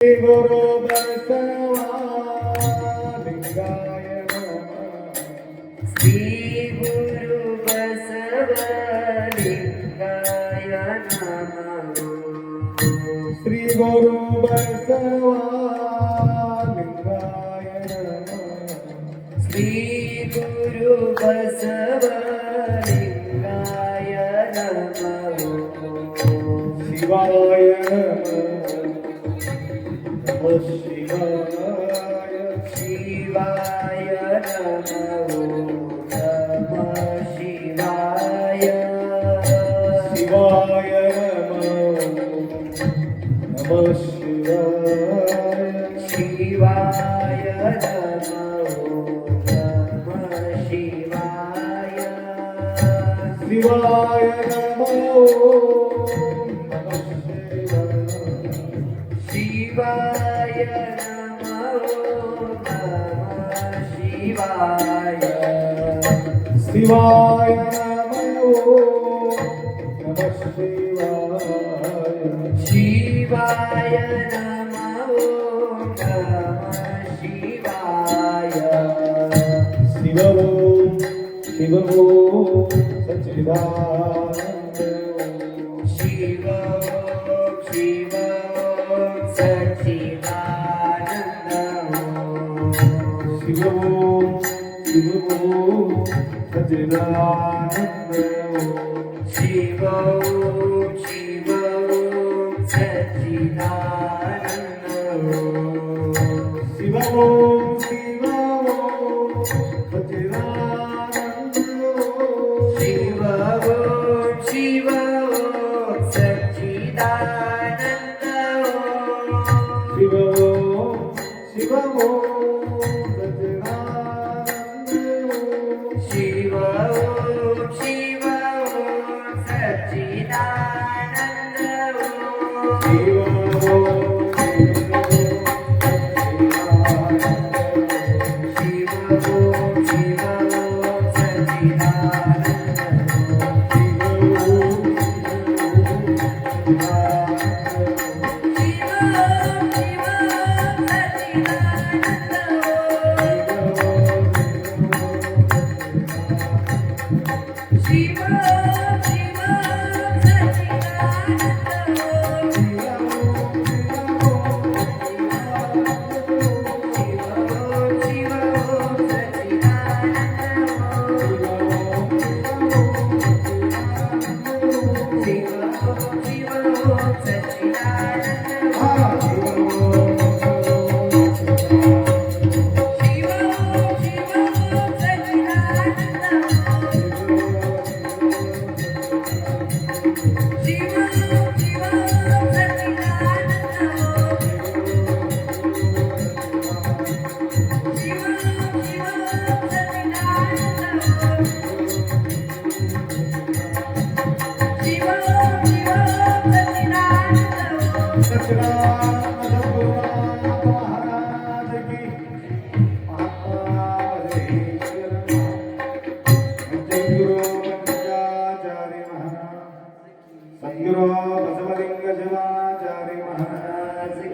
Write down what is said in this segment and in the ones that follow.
श्री गुरु बसवलिंगाय नमः। श्री गुरु बसवलिंगाय नमः। श्री गुरु बसवलिंगाय नमः। श्री गुरु बसवलिंगाय नमः। शिवाय नमः। शिवाय शिवाय नमो नमः शिवाय शिवाय नमः शिवाय शिवाय नमो नमः शिवाय शिवाय नमो शिवाय नमो नमः शिवाय शिवाय नमो नमः शिवाय शिवाय नमो नमः शिवाय शिव शिव सच्चिदानंद शिव शिव सच्चिदानंद शिव शिव सच्चिदानंद शिव शिव सच्चिदानंद शिव शिव सच्चिदानंद शिव शिव सच्चिदानंद शिव शिव सच्चिदानंद शिव शिव सच्चिदानंद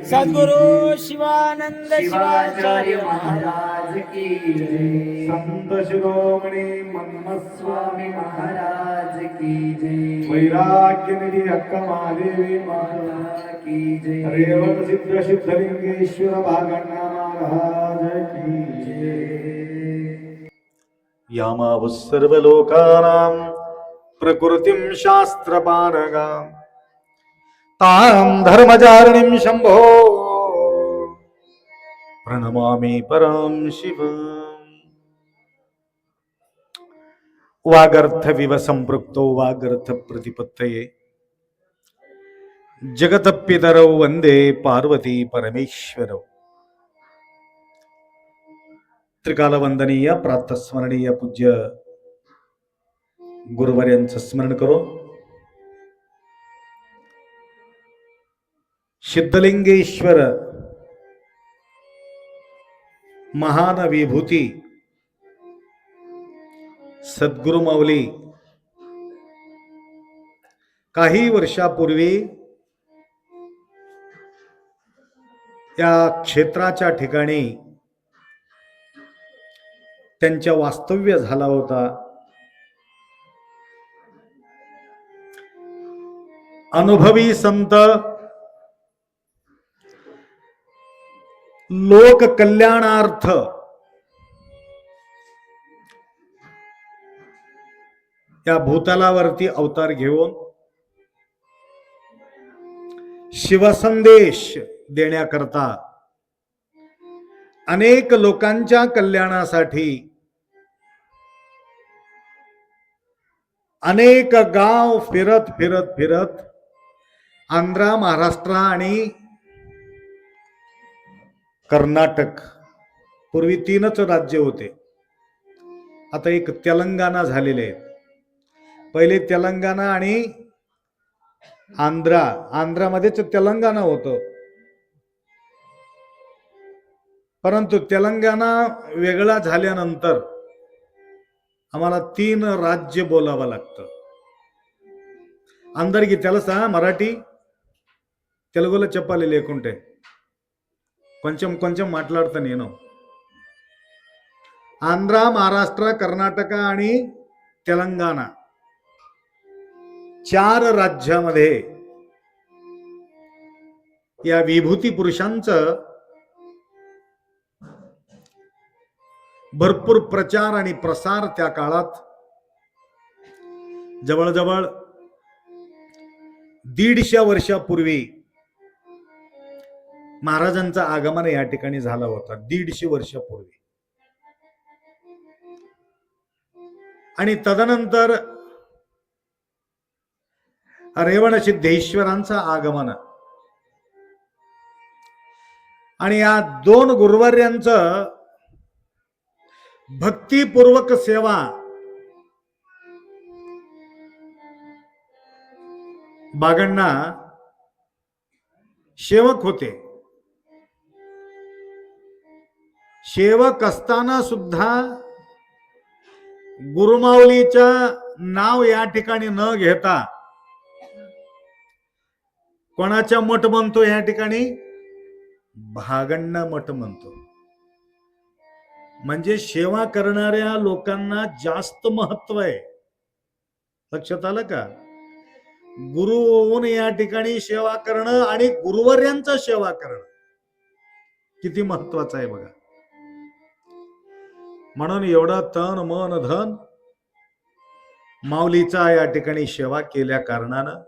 सद्गुरु शिवानंद शिवाचार्य महाराज की जय। संत शिरोमणी मन्मस्वामी स्वामी महाराज की जय। वैराग्य निधि अक्क महादेवी महाराज की जय। रेवण सिद्ध सिद्धलिंगेश्वर भागण्णा महाराज की जय। यामावुः सर्वलोकानां प्रकृतिं शास्त्रपारगां तां धर्मचारिणीं शम्भो प्रणमामि परां शिवाम्। वागर्थ विव संपृक्तो वागर्थ प्रतिपत्तये जगतपितरौ वंदे पार्वती परमेश्वरौ। त्रिकालवंदनीय प्रातस्मरणीय पूज्य गुरुवर्यांचं स्मरण करून सिद्धलिंगेश्वर महान विभूती सद्गुरु माऊली काही वर्षापूर्वी या क्षेत्राच्या ठिकाणी त्यांच्या वास्तव्य झाला होता. अनुभवी संत, लोक कल्याणार्थ या भूतलावरती अवतार घेऊन शिवसंदेश देण्याकरता, अनेक लोकांच्या कल्याणासाठी अनेक गाव फिरत फिरत फिरत आंध्र, महाराष्ट्र आणि कर्नाटक, पूर्वी 3च राज्य होते, आता एक तेलंगणा झालेले आहेत. पहिले तेलंगणा आणि आंध्रामध्येच तेलंगणा होतं, परंतु तेलंगणा वेगळा झाल्यानंतर आम्हाला 3 राज्य बोलावं लागतं. అందరికి తెలుసా మరాఠీ? తెలుగులో చెప్పాలి, లేకుంటే కొంచెం కొంచెం మాట్లాడతా నేను. आंध्र, महाराष्ट्र, कर्नाटक आणि तेलंगणा 4 राज्यामध्ये या विभूती पुरुषांचं भरपूर प्रचार आणि प्रसार त्या काळात जवळजवळ 150 वर्षापूर्वी महाराजांचं आगमन या ठिकाणी झालं होतं. 150 वर्षापूर्वी. आणि तदनंतर रेवण सिद्धेश्वरांचं आगमन आणि या 2 गुरुवर्यांचं भक्तिपूर्वक सेवा बागण्णा सेवक होते. सेवक असताना सुद्धा गुरुमाऊलीचं नाव या ठिकाणी न घेता कोणाचा मठ म्हणतो या ठिकाणी? भागण्णा मठ म्हणतो. म्हणजे सेवा करणाऱ्या लोकांना जास्त महत्व आहे. लक्षात आलं का? गुरु होऊन या ठिकाणी सेवा करणं आणि गुरुवर्यांचा सेवा करणं किती महत्वाचं आहे बघा. म्हणून एवढा तन मन धन माऊलीचा या ठिकाणी सेवा केल्या कारणानं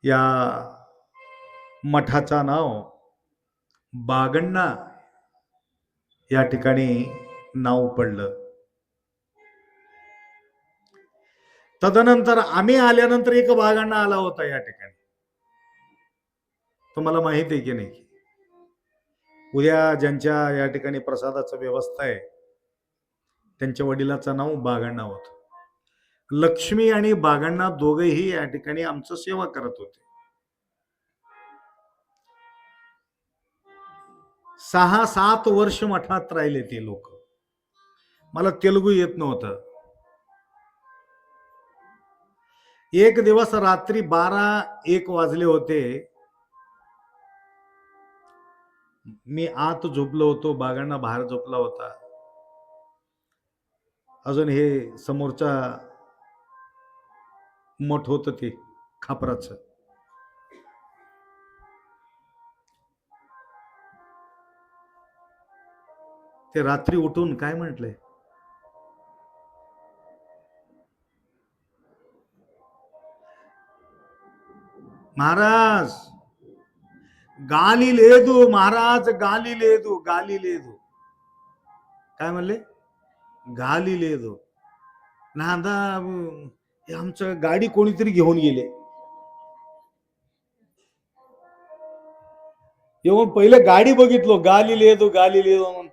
या मठाचा नाव बागण्णा या ठिकाणी नाव पडलं. तदनंतर आम्ही आल्यानंतर एक बागण्णा आला होता या ठिकाणी. तुम्हाला माहिती आहे की नाही? उद्या ज्यांच्या या ठिकाणी प्रसादाचं व्यवस्था आहे त्यांच्या वडिलाचं नाव बागण्णा होतं. लक्ष्मी आणि बागण्णा दोघेही या ठिकाणी आमचं सेवा करत होते. 6-7 वर्ष मठात राहिले ते लोक. मला तेलुगू येत नव्हतं. एक दिवस रात्री 12-1 वाजले होते. मी आत झोपलो होतो, बागण्णा बाहेर झोपला होता. अजून हे समोरचा मठ होतं ते खापराचं. ते रात्री उठून काय म्हटलंय? महाराज गाली लेदू, महाराज गाली लेदू, गाली लेदू. काय म्हणले? गाली लेदू. नांदा आमचं गाडी कोणीतरी घेऊन गेले. येऊन पहिले गाडी बघितलो, गाली लेदू गाली लेदू म्हणून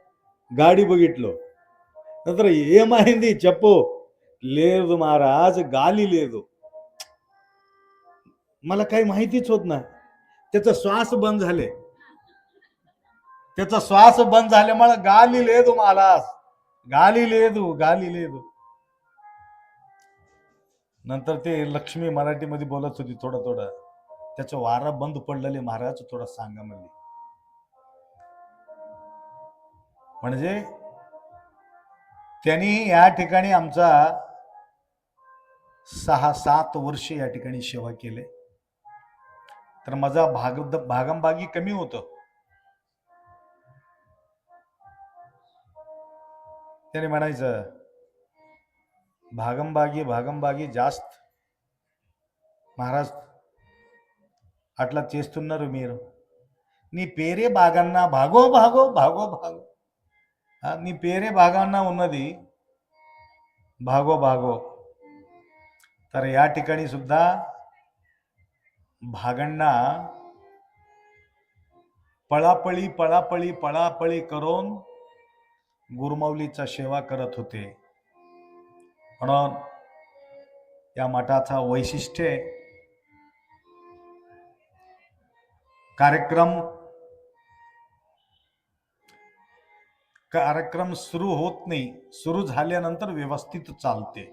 गाडी बघितलो. नंतर ఏమైంది చెప్పు? లేదు महाराज गाली लेदू. मला काही माहितीच होत नाही. त्याचा श्वास बंद झाले. त्याचा श्वास बंद झाल्यामुळे गाली लेदू महाराज, गाली लेदू, गाली लेदू. नंतर ते लक्ष्मी मराठीमध्ये बोलत होती थोडं थोडं. त्याचं वारं बंद पडलेले महाराज थोडं सांगा म्हणले. म्हणजे त्यांनी या ठिकाणी आमचा 6-7 वर्ष या ठिकाणी सेवा केले. तर माझा भागमभागी कमी होतं. त्याने म्हणायचं भागमभागी जास्त महाराज అట్లా చేస్తున్నారు మీరు నీ పేరే భాగన్నా భాగో భాగో భాగో భాగో నీ పేరే భాगांना ఉన్నది भागो भागो. तर या ठिकाणी सुद्धा भागांना पळापळी पळापळी पळापळी करून गुरुमाऊलीचा सेवा करत होते. म्हणून या मठाचा वैशिष्ट्य कार्यक्रम सुरू होत नाही, सुरू झाल्यानंतर व्यवस्थित चालते.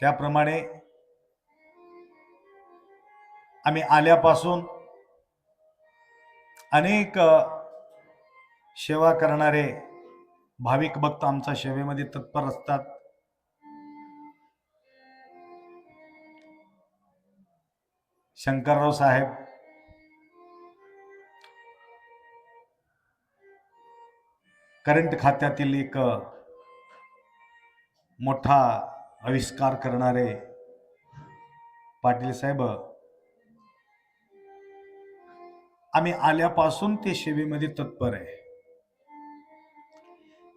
त्याप्रमाणे आम्ही आल्यापासून अनेक सेवा करणारे भाविक भक्त आमच्या सेवेमध्ये तत्पर असतात. शंकरराव साहेब करंट खात्यातील एक मोठा आविष्कार करणारे पाटील साहेब आम्ही आल्यापासून ते सेवेमध्ये तत्पर आहे.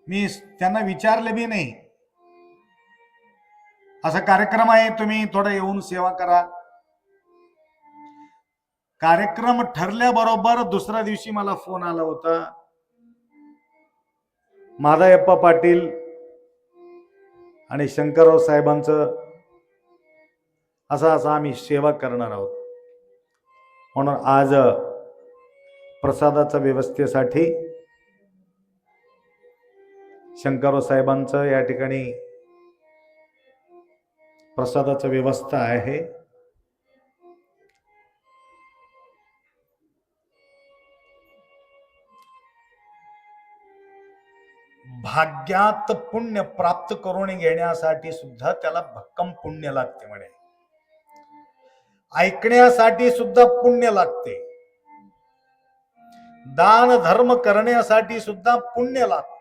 मी त्यांना विचारले बी नाही, असा कार्यक्रम आहे तुम्ही थोडं येऊन सेवा करा. कार्यक्रम ठरल्याबरोबर दुसऱ्या दिवशी मला फोन आला होता, माधवप्पा पाटील आणि शंकरराव साहेबांचं असं आम्ही सेवा करणार आहोत. म्हणून आज प्रसादाच्या व्यवस्थेसाठी शंकरराव साहेबांचं या ठिकाणी प्रसादाची व्यवस्था आहे. भाग्यात पुण्य प्राप्त करून घेण्यासाठी सुद्धा त्याला भक्कम पुण्य लागते म्हणे. ऐकण्यासाठी सुद्धा पुण्य लागते. दान धर्म करण्यासाठी सुद्धा पुण्य लागते.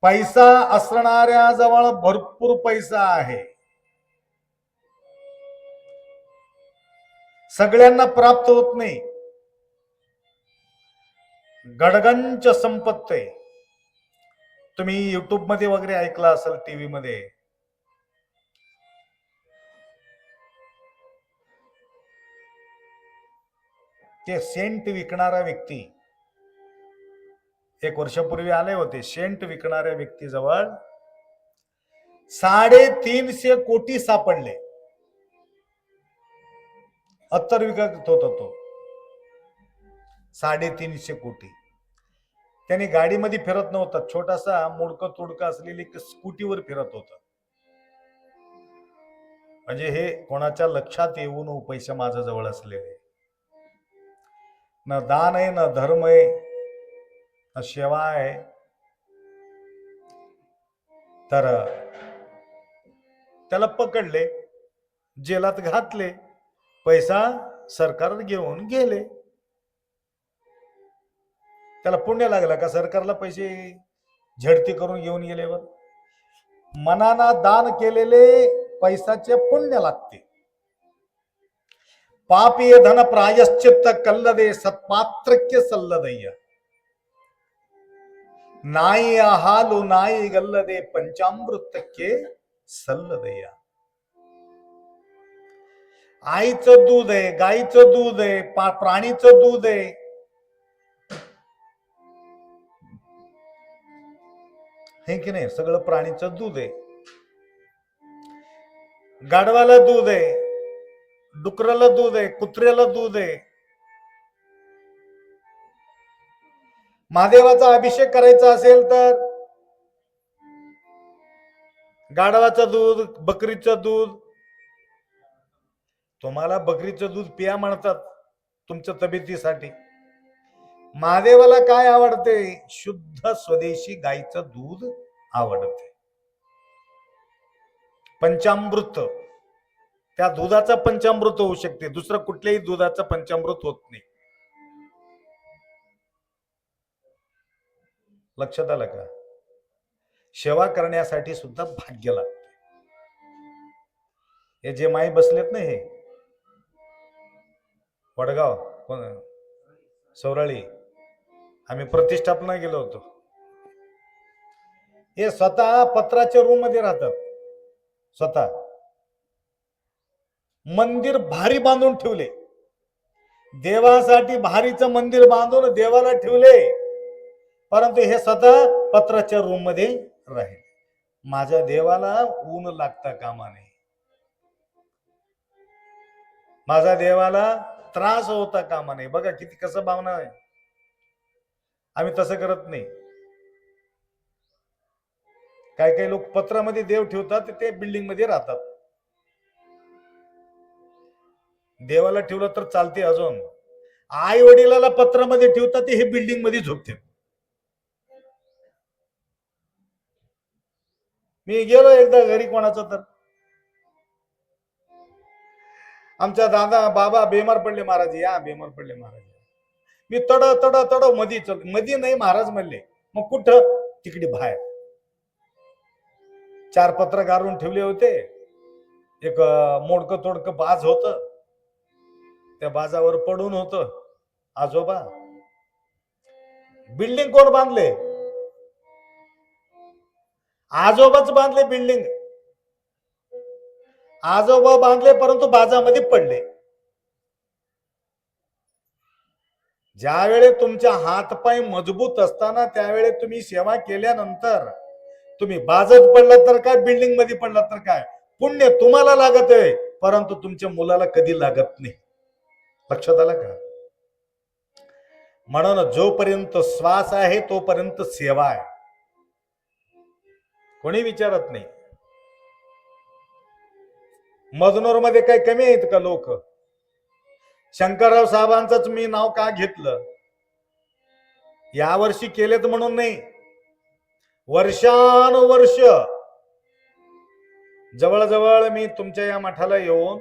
पैसा असणाऱ्या जवळ भरपूर पैसा आहे, सगळ्यांना प्राप्त होत नाही. गडगंच संपत्ती आहे. तुम्ही युट्यूब मध्ये वगैरे ऐकला असेल, टीव्ही मध्ये, ते सेंट विकणारा व्यक्ती 1 वर्षापूर्वी आले होते. सेंट विकणाऱ्या व्यक्तीजवळ 350 कोटी सापडले. अत्तर विकत होता तो 350 कोटी. त्याने गाडीमध्ये फिरत नव्हता, छोटासा मुडकं तुडकं असलेली स्कूटीवर फिरत होता. म्हणजे हे कोणाच्या लक्षात येऊ नये पैसे माझ्या जवळ असलेले. न दान आहे, न धर्म आहे, न सेवा आहे. तर त्याला पकडले, जेलात घातले, पैसा सरकार घेऊन गेले. त्याला पुण्य लागलं का सरकारला पैसे झडती करून घेऊन गेल्यावर? मनाना दान केलेले पैसाचे पुण्य लागते. पापीय धन प्रायश्चित्त कल्लदे सत्पात्रक्य सल्लदय्य नाई हालू नाई गल्लदे पंचामृतक्के सल्लदय्य. आईचं दूध आहे, गाईचं दूध आहे, प्राणीचं दूध आहे, हे की नाही? सगळं प्राणीचं दूध आहे. गाढवाला दूध आहे, डुकराला दूध आहे, कुत्र्याला दूध आहे. महादेवाचा अभिषेक करायचा असेल तर गाढवाचं दूध, बकरीचं दूध. तुम्हाला बकरीचं दूध पिया म्हणतात तुमच्या तब्येतीसाठी. महादेवाला काय आवडते? शुद्ध स्वदेशी गाईचं दूध आवडते. पंचामृत, त्या दुधाचा पंचामृत होऊ शकते, दुसरं कुठल्याही दुधाचं पंचामृत होत नाही. लक्षात आलं का? सेवा करण्यासाठी सुद्धा भाग्य लागते. हे जे माई बसलेत ना, हे वडगाव सौराळी, आम्ही प्रतिष्ठापना गेलो होतो. हे स्वतः पत्राच्या रूम मध्ये राहतात. स्वतः मंदिर भारी बांधून ठेवले, देवासाठी भारीचं मंदिर बांधून देवाला ठेवले, परंतु हे स्वतः पत्राच्या रूम मध्ये राहील. माझ्या देवाला ऊन लागता कामा नये, माझ्या देवाला त्रास होता कामा नये. बघा किती कसं भावना आहे. आम्ही तसं करत नाही. काही काही लोक पत्रामध्ये देव ठेवतात, ते बिल्डिंग मध्ये राहतात. देवाला ठेवलं तर चालते. अजून आई वडिलाला पत्रामध्ये ठेवतात, ते हे बिल्डिंग मध्ये झोपते. मी गेलो एकदा घरी कोणाचं, तर आमच्या दादा बाबा बेमार पडले महाराज, या बेमार पडले महाराज. मी तड तड तड मधी मधी नाही महाराज म्हणले. मग कुठं? तिकडे बाहेर 4 पत्र गारून ठेवले होते. एक मोडकं तोडकं बाज होत, त्या बाजावर पडून होत आजोबा. बिल्डिंग कोण बांधले? आजोबाच बांधले बिल्डिंग. आजोबा बांधले, परंतु बाजामध्ये पडले. ज्यावेळे तुमच्या हातपाय मजबूत असताना त्यावेळे तुम्ही सेवा केल्यानंतर तुम्ही बाजत पडला तर काय, बिल्डिंग मध्ये पडला तर काय, पुण्य तुम्हाला लागत आहे, परंतु तुमच्या मुलाला कधी लागत नाही. लक्षात आलं का? म्हणून जोपर्यंत श्वास आहे तोपर्यंत सेवा आहे. कोणी विचारत नाही. मजनूर मध्ये काही कमी आहेत का लोक? शंकरराव साहेबांचंच मी नाव का घेतलं? यावर्षी केलेत म्हणून नाही, वर्षानुवर्ष जवळजवळ मी तुमच्या या मठाला येऊन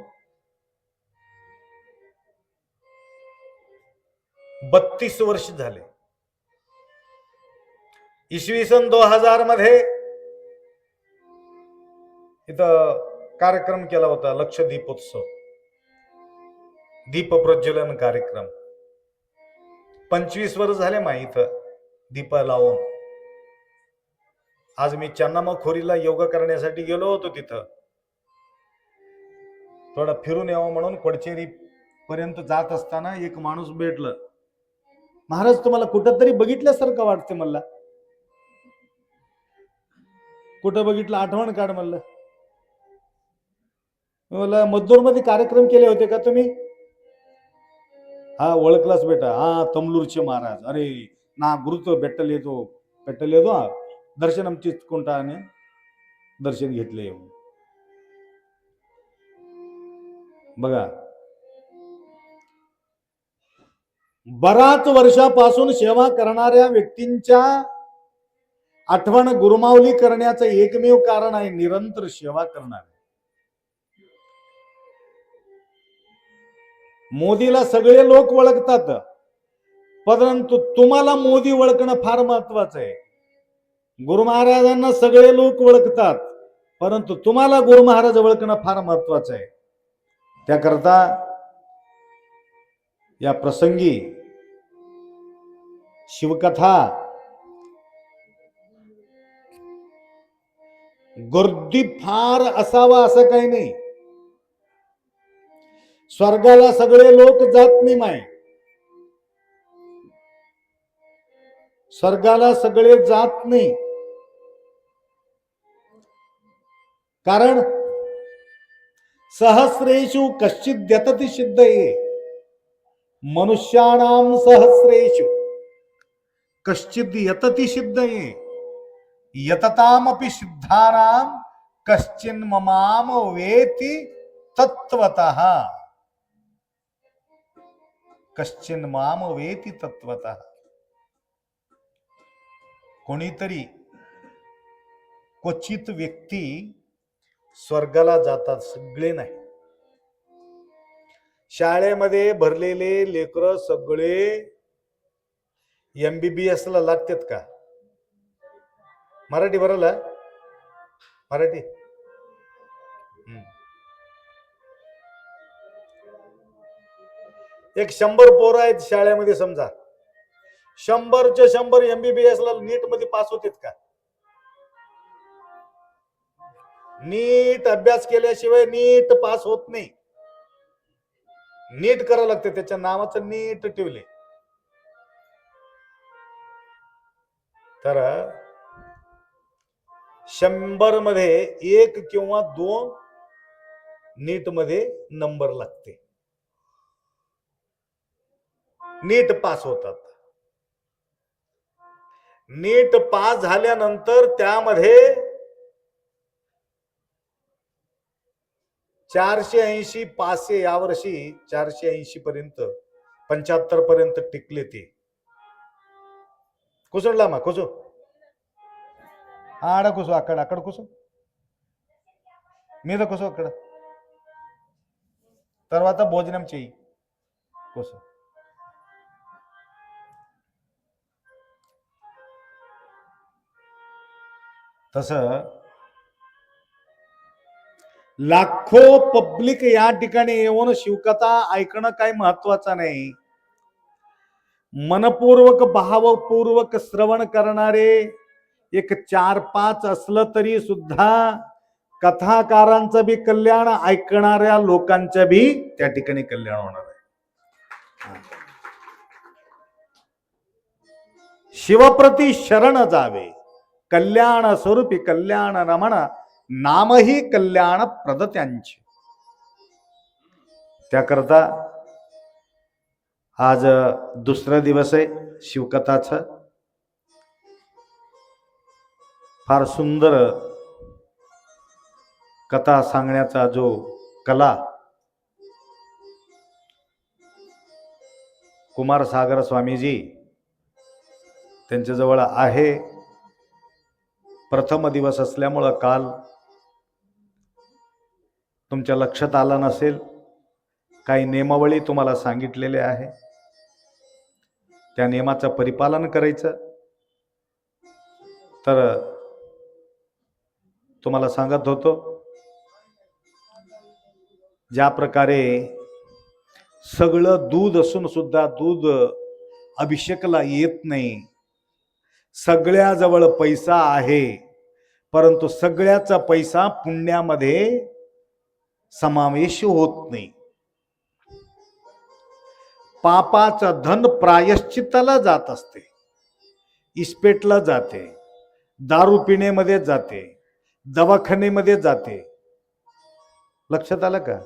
32 वर्ष झाले. इसवी सन 2000 मध्ये इथं कार्यक्रम केला होता, लक्ष दीपोत्सव, दीप प्रज्वलन कार्यक्रम. 25 वर्ष झाले मा इथं दीप लावून. आज मी चन्नामखोरीला योगा करण्यासाठी गेलो होतो. तिथं थोडा फिरून यावं म्हणून कोडचेरी पर्यंत जात असताना एक माणूस भेटलं. महाराज तुम्हाला कुठं तरी बघितल्यासारखं वाटते मला. कुठं बघितलं? आठवण काढ म्हणलं. मला मजदूर मध्ये कार्यक्रम केले होते का तुम्ही? हा ओळखलास बेटा, हा तमलूरचे महाराज. अरे ना गुरुत्व भेटले दर्शन आमची कोणताने दर्शन घेतले. बघा, बराच वर्षापासून सेवा करणाऱ्या व्यक्तींच्या आठवण गुरमावली करण्याचं एकमेव कारण आहे निरंतर सेवा करणार. मोदीला सगळे लोक ओळखतात, परंतु तुम्हाला मोदी ओळखणं फार महत्वाचं आहे. गुरु महाराजांना सगळे लोक ओळखतात, परंतु तुम्हाला गुरु महाराज ओळखणं फार महत्वाचं आहे. त्याकरता या प्रसंगी शिवकथा गर्दी फार असावा असं काही नाही. स्वर्गाला सगळे लोक जात नाही माय, स्वर्गाला सगळे जात नाही. कारण सहस्रेषु कश्चित् यतति सिद्धये, मनुष्याणाम सहस्रेषु कश्चित् यतति सिद्धये, यततामपि सिद्धानाम कश्चिन ममाम वेति तत्वतः, कश्चिन माम वेति तत्वतः. कोणीतरी क्वचित व्यक्ती स्वर्गाला जातात, सगळे नाही. शाळेमध्ये भरलेले लेकर सगळे MBBS ला लागतात का? मराठी भरला मराठी. एक 100 पोरं आहेत शाळेमध्ये, समजा 100चे 100 MBBS ला नीट मध्ये पास होतात का? नीट अभ्यास केल्याशिवाय नीट पास होत नाही. नीट करावं लागतं, त्याच्या नावाचं नीट ठेवले. तर 100 मध्ये 1 किंवा 2 नीट मध्ये नंबर लागते, नीट पास होतात. नीट पास झाल्यानंतर त्यामध्ये 480 पासे, यावर्षी 480 पर्यंत 75 पर्यंत टिकले ते. कुसुंडला मा कुसु ఆడ కూసో, అక్కడ కూసో, మీద కూసో, అక్కడ తర్వాత భోజనం చెయ్యి, కూసో. तसं लाखो पब्लिक या ठिकाणी येऊन शिवकथा ऐकणं काही महत्वाचं नाही. मनपूर्वक भावपूर्वक श्रवण करणारे एक 4-5 असलं तरी सुद्धा कथाकारांचं बी कल्याण, ऐकणाऱ्या लोकांचं बी त्या ठिकाणी कल्याण होणार आहे. शिवप्रती शरण जावे, कल्याण स्वरूपी कल्याण रमण, नामही कल्याण प्रद त्यांचे. त्याकरता आज दुसरा दिवस आहे शिवकथाचा. फार सुंदर कथा सांगण्याचा जो कला कुमार सागर स्वामीजी त्यांच्याजवळ आहे. प्रथम दिवस असल्यामुळं काल तुमच्या लक्षात आलं नसेल, काही नियमावली तुम्हाला सांगितलेले आहे, त्या नियमाचं परिपालन करायचं. तर तुम्हाला सांगत होतो, ज्या प्रकारे सगळं दूध असून सुद्धा दूध अभिषेकला येत नाही, सगळ्याजवळ पैसा आहे परंतु सगळ्याचा पैसा पुण्यामध्ये समावेश होत नाही. पापाचं धन प्रायश्चित्ताला जात असते, इस्पेटला जाते, दारू पिण्यामध्ये जाते, दवाखान्यामध्ये जाते. लक्षात आलं का?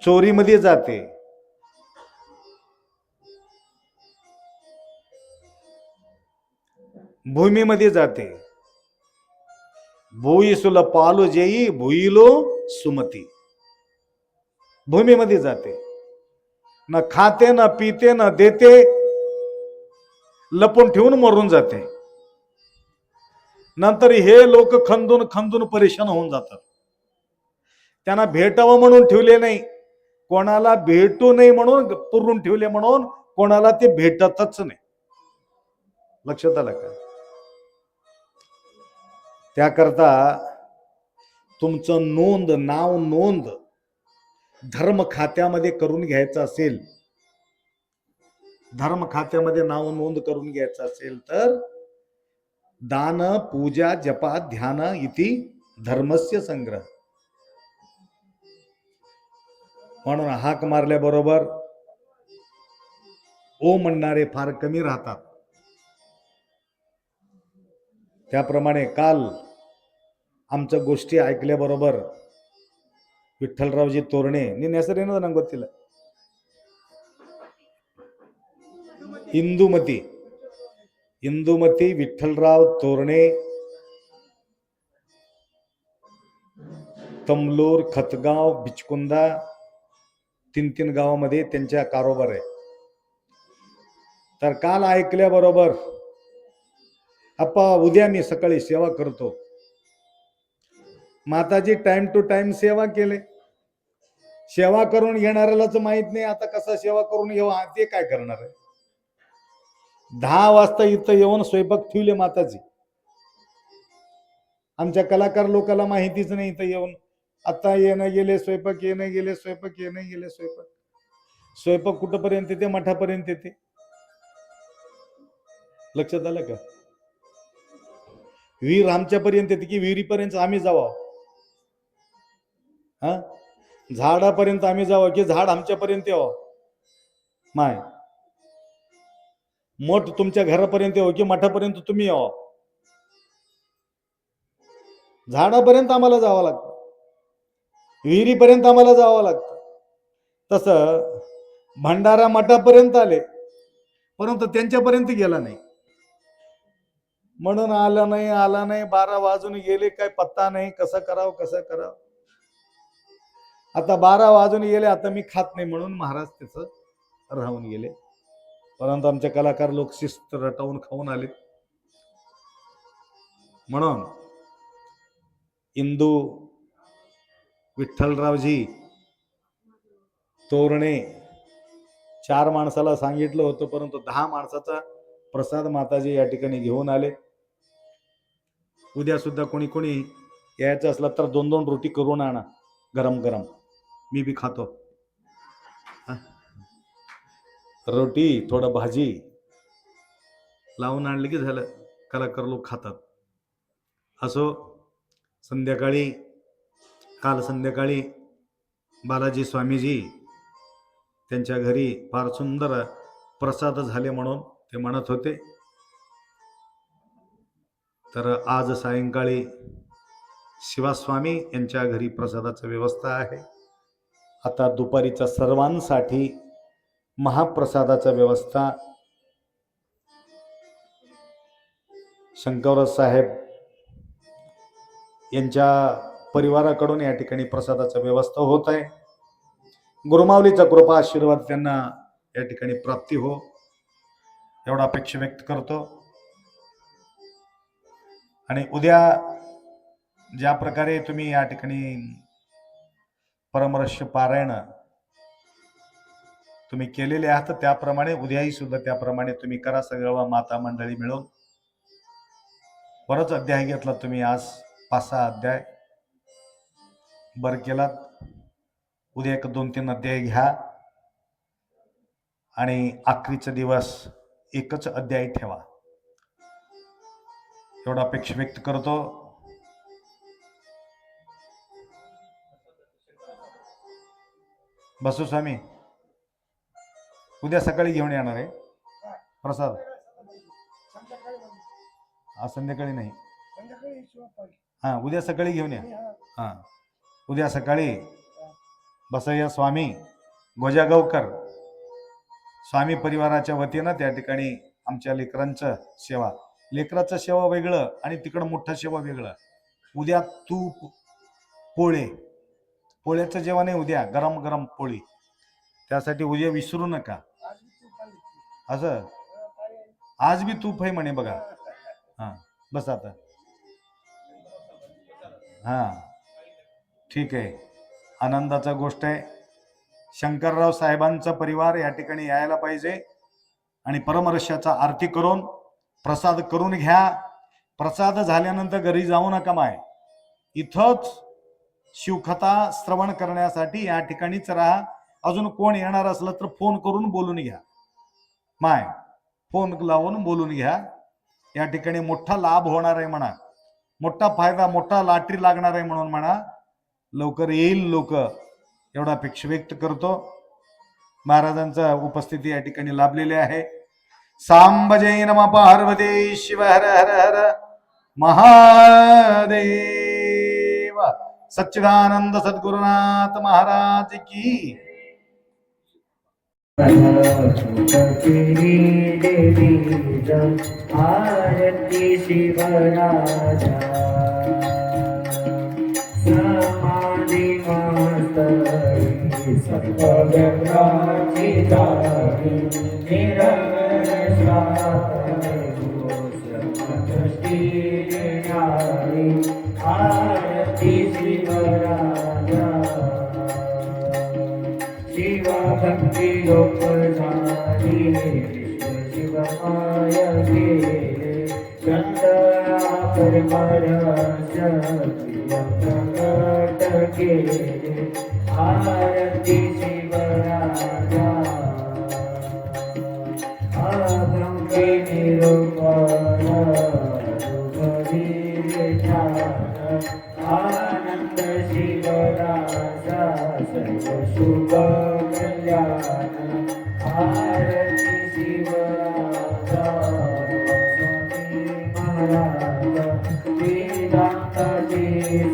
चोरीमध्ये जाते, भूमीमध्ये जाते. भूईसुल पालू जेई भूईलो सुमती, भूमीमध्ये जाते. न खाते, न पिते, न देते, लपून ठेवून मरून जाते. नंतर हे लोक खंदून खंदून परेशान होऊन जातात. त्यांना भेटावं म्हणून ठेवले नाही, कोणाला भेटू नये म्हणून पुरून ठेवले, म्हणून कोणाला ते भेटतच नाही. लक्षात आलं का? त्याकरता तुमचं नोंद, नाव नोंद धर्म खात्यामध्ये करून घ्यायचं असेल, धर्म खात्यामध्ये नाव नोंद करून घ्यायचं असेल तर दान पूजा जपा ध्यान इति धर्मस्य संग्रह. म्हणून हाक मारल्याबरोबर ओ म्हणणारे फार कमी राहतात. त्याप्रमाणे काल आमच्या गोष्टी ऐकल्याबरोबर विठ्ठलरावजी तोरणे ನೀನು ಹೆಸರೇನೋ ನಂಗೆ ಗೊತ್ತಿಲ್ಲ, इंदुमती विठ्ठलराव तोरणे तमलोर, खतगाव, बिचकुंदा 3 गावामध्ये त्यांच्या कारोबार आहे. तर काल ऐकल्याबरोबर अप्पा उद्या मी सकाळी सेवा करतो. माताजी टाइम टू टाइम सेवा केले. सेवा करून घेणाऱ्यालाच माहित नाही आता कसा सेवा करून घेऊ, ते काय करणार आहे. 10 वाजता इथं येऊन स्वयंपाक ठेवले माताजी. आमच्या कलाकार लोकांना माहितीच नाही इथं येऊन आता येणं गेले स्वयंपाक, येणं गेले स्वयंपाक, येणं गेले स्वयंपाक. स्वयंपाक कुठपर्यंत येते? मठापर्यंत येते. लक्षात आलं का? विहीर आमच्यापर्यंत येते की विहिरीपर्यंत आम्ही जावा? हा, झाडापर्यंत आम्ही जावं की झाड आमच्यापर्यंत यावं? माय मठ तुमच्या घरापर्यंत यावं की मठापर्यंत तुम्ही यावं? झाडापर्यंत आम्हाला जावं लागतं, विहिरीपर्यंत आम्हाला जावं लागतं. तसं भंडारा मठापर्यंत आले परंतु त्यांच्यापर्यंत गेला नाही. म्हणून आला नाही 12 वाजून गेले, काय पत्ता नाही. कसं करावं. आता 12 वाजून गेले, आता मी खात नाही म्हणून महाराज त्याच राहून गेले. परंतु आमचे कलाकार लोक शिस्त रटवून खाऊन आले. म्हणून इंदू विठ्ठलरावजी तोरणे 4 माणसाला सांगितलं होतं परंतु 10 माणसाचा प्रसाद माताजी या ठिकाणी घेऊन आले. उद्या सुद्धा कोणी यायचं असलं तर 2-2 रोटी करून आणा गरम गरम, मी बी खातो. रोटी थोडं भाजी लावून आणली की झालं, कलाकार लोक खातात. असो, काल संध्याकाळी बालाजी स्वामीजी त्यांच्या घरी फार सुंदर प्रसाद झाले म्हणून ते म्हणत होते. तर आज सायंकाळी शिवास्वामी यांच्या घरी प्रसादाची व्यवस्था आहे. आता दुपारीच्या सर्वांसाठी महाप्रसादाची व्यवस्था शंकरराव साहेब यांच्या परिवाराकडून या ठिकाणी प्रसादाची व्यवस्था होत आहे. गुरुमाऊलीचा कृपा आशीर्वाद त्यांना या ठिकाणी प्राप्ती हो, एवढा अपेक्षा व्यक्त करतो. आणि उद्या ज्या प्रकारे तुम्ही या ठिकाणी परमरहस्य पारायण तुम्ही केलेले आहात त्याप्रमाणे उद्याही सुद्धा त्याप्रमाणे तुम्ही करा. सगळं माता मंडळी मिळून बरंच अध्याय घेतला तुम्ही आज, 5-6 अध्याय बर केलात. उद्या 1-2-3 अध्याय घ्या आणि आखरीचा दिवस एकच अध्याय ठेवा, एवढा अपेक्षा व्यक्त करतो. बसू स्वामी उद्या सकाळी घेऊन येणार आहे प्रसाद? आज संध्याकाळी नाही, हा उद्या सकाळी घेऊन या. हा उद्या सकाळी बसय्या स्वामी गोजागावकर स्वामी परिवाराच्या वतीनं त्या ठिकाणी आमच्या लेकराचं सेवा वेगळं आणि तिकडं मोठं सेवा वेगळं. उद्या तूप पोळ्याचं जेवण आहे, उद्या गरम गरम पोळी. त्यासाठी उद्या विसरू नका. असं आज बी तूप आहे म्हणे बघा. हा बस आता, हा ठीक आहे, आनंदाचा गोष्ट आहे. शंकरराव साहेबांचा परिवार या ठिकाणी यायला पाहिजे आणि परमरहस्याचा आरती करून प्रसाद करून घ्या. प्रसाद झाल्यानंतर घरी जाऊ नका माय, इथंच शिवकथा श्रवण करण्यासाठी या ठिकाणीच राहा. अजून कोण येणार असलं तर फोन करून बोलून घ्या माय, फोन लावून बोलून घ्या. या ठिकाणी मोठा लाभ होणार आहे म्हणा, मोठा फायदा, मोठा लॉटरी लागणार आहे म्हणून म्हणा. लवकर येईल लोक, एवढा अपेक्षा व्यक्त करतो. महाराजांचा उपस्थिती या ठिकाणी लाभलेली आहे. सांब जय नमः पार्वती शिव हर हर हर महादेव. सच्चिदानंद सद्गुरुनाथ महाराज की. आरती शिवराजा सप्तव्यग्राची दारी निरंतर दृष्टी देणारी आरती शिवराजा शिव भक्ती लोक झाली विश्व शिवमाय गेले चंद्रा परमरस प्रिय प्रकट केले आरती शिवराजा अभंगी निरूपण आनंद शिवराजा सर्व शुभ कल्याण आरती शिवराजा स्वामी महाराज वेदांताचे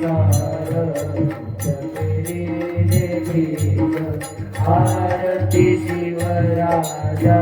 सार आरती शिवराजा